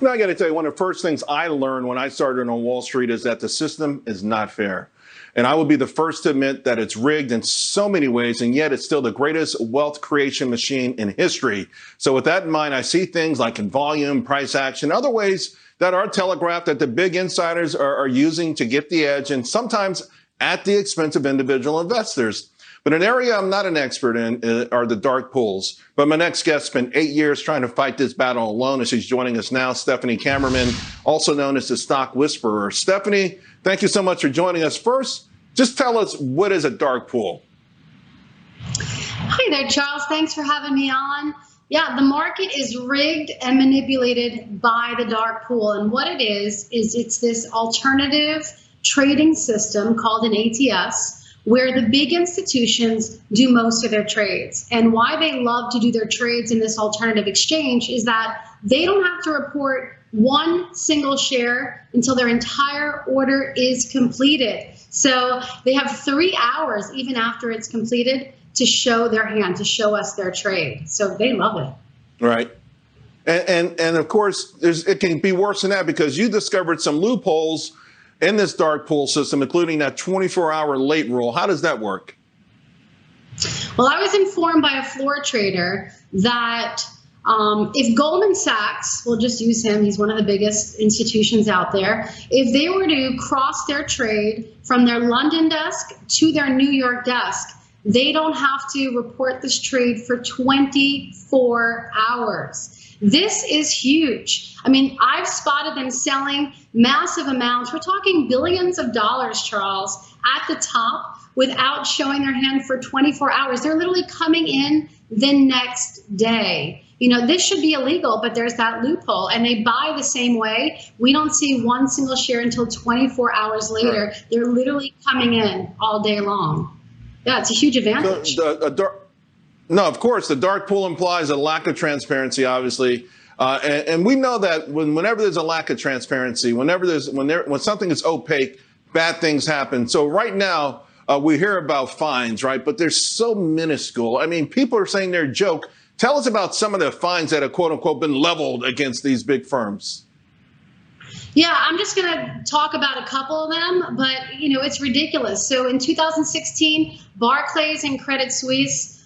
Now, I got to tell you, one of the first things I learned when I started on Wall Street is that the system is not fair. And I will be the first to admit that it's rigged in so many ways, and yet it's still the greatest wealth creation machine in history. So with that in mind, I see things like in volume, price action, other ways that are telegraphed that the big insiders are using to get the edge, and sometimes at the expense of individual investors. But an area I'm not an expert in are the dark pools. But my next guest spent 8 years trying to fight this battle alone, as she's joining us now, Stéphanie Kammerman, also known as the Stock Whisperer. Stéphanie, thank you so much for joining us. First, just tell us, what is a dark pool? Hi there, Charles. Thanks for having me on. Yeah, the market is rigged and manipulated by the dark pool. And what it is it's this alternative trading system called an ATS, where the big institutions do most of their trades. And why they love to do their trades in this alternative exchange is that they don't have to report one single share until their entire order is completed. So they have 3 hours, even after it's completed, to show their hand, to show us their trade. So they love it. Right. And of course, it can be worse than that, because you discovered some loopholes in this dark pool system, including that 24-hour late rule. How does that work? Well, I was informed by a floor trader that if Goldman Sachs, we'll just use him, he's one of the biggest institutions out there, if they were to cross their trade from their London desk to their New York desk, they don't have to report this trade for 24 hours. This is huge. I mean, I've spotted them selling massive amounts. We're talking billions of dollars, Charles, at the top without showing their hand for 24 hours. They're literally coming in the next day. You know, this should be illegal, but there's that loophole, and they buy the same way. We don't see one single share until 24 hours later. Right. They're literally coming in all day long. Yeah, it's a huge advantage. No, of course, the dark pool implies a lack of transparency, obviously. And we know that whenever there's a lack of transparency, when something is opaque, bad things happen. So right now, we hear about fines, right? But they're so minuscule. I mean, people are saying they're a joke. Tell us about some of the fines that have, quote unquote, been leveled against these big firms. Yeah, I'm just going to talk about a couple of them, but, you know, it's ridiculous. So in 2016, Barclays and Credit Suisse,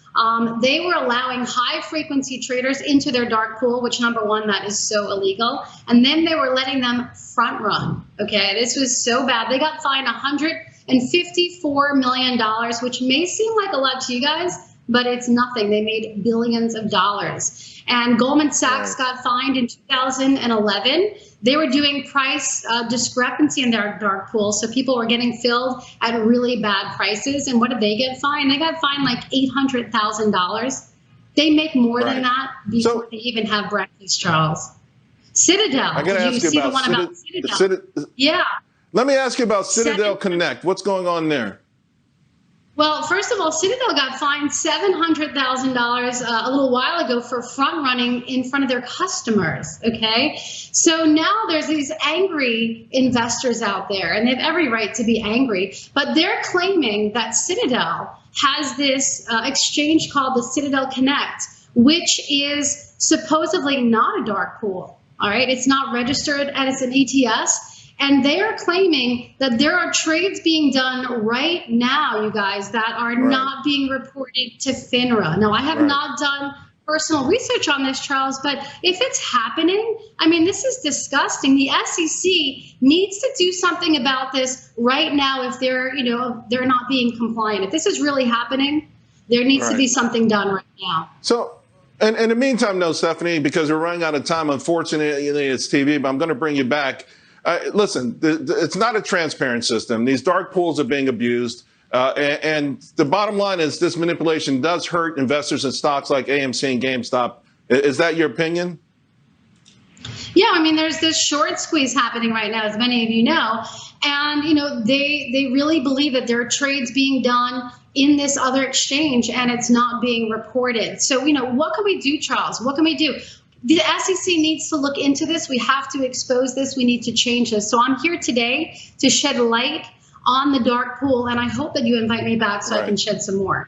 they were allowing high-frequency traders into their dark pool, which, number one, that is so illegal. And then they were letting them front run. Okay, this was so bad. They got fined $154 million, which may seem like a lot to you guys, but it's nothing. They made billions of dollars. And Goldman Sachs got fined in 2011. They were doing price discrepancy in their dark pool, so people were getting filled at really bad prices. And what did they get fined? They got fined like $800,000. They make more than that before they even have breakfast, Charles. Citadel. Did you see the one about Citadel? Yeah. Let me ask you about Citadel Connect. What's going on there? Well, first of all, Citadel got fined $700,000 a little while ago for front running in front of their customers. Okay, so now there's these angry investors out there, and they have every right to be angry, but they're claiming that Citadel has this exchange called the Citadel Connect, which is supposedly not a dark pool. All right, it's not registered, and it's an ATS. And they are claiming that there are trades being done right now, you guys, that are not being reported to FINRA. Now, I have not done personal research on this, Charles, but if it's happening, I mean, this is disgusting. The SEC needs to do something about this right now if they're, they're not being compliant. If this is really happening, there needs to be something done right now. So, and in the meantime, though, Stéphanie, because we're running out of time, unfortunately, it's TV, but I'm going to bring you back. Listen, it's not a transparent system. These dark pools are being abused. And the bottom line is this manipulation does hurt investors in stocks like AMC and GameStop. Is that your opinion? Yeah, I mean, there's this short squeeze happening right now, as many of you know. And, they really believe that there are trades being done in this other exchange and it's not being reported. So, what can we do, Charles? What can we do? The SEC needs to look into this. We have to expose this. We need to change this. So I'm here today to shed light on the dark pool, and I hope that you invite me back so I can shed some more.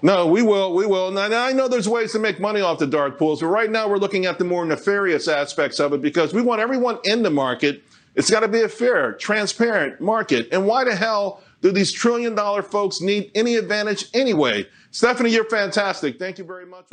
No, we will. We will. Now, I know there's ways to make money off the dark pools, but right now we're looking at the more nefarious aspects of it because we want everyone in the market. It's got to be a fair, transparent market. And why the hell do these trillion-dollar folks need any advantage anyway? Stephanie, you're fantastic. Thank you very much.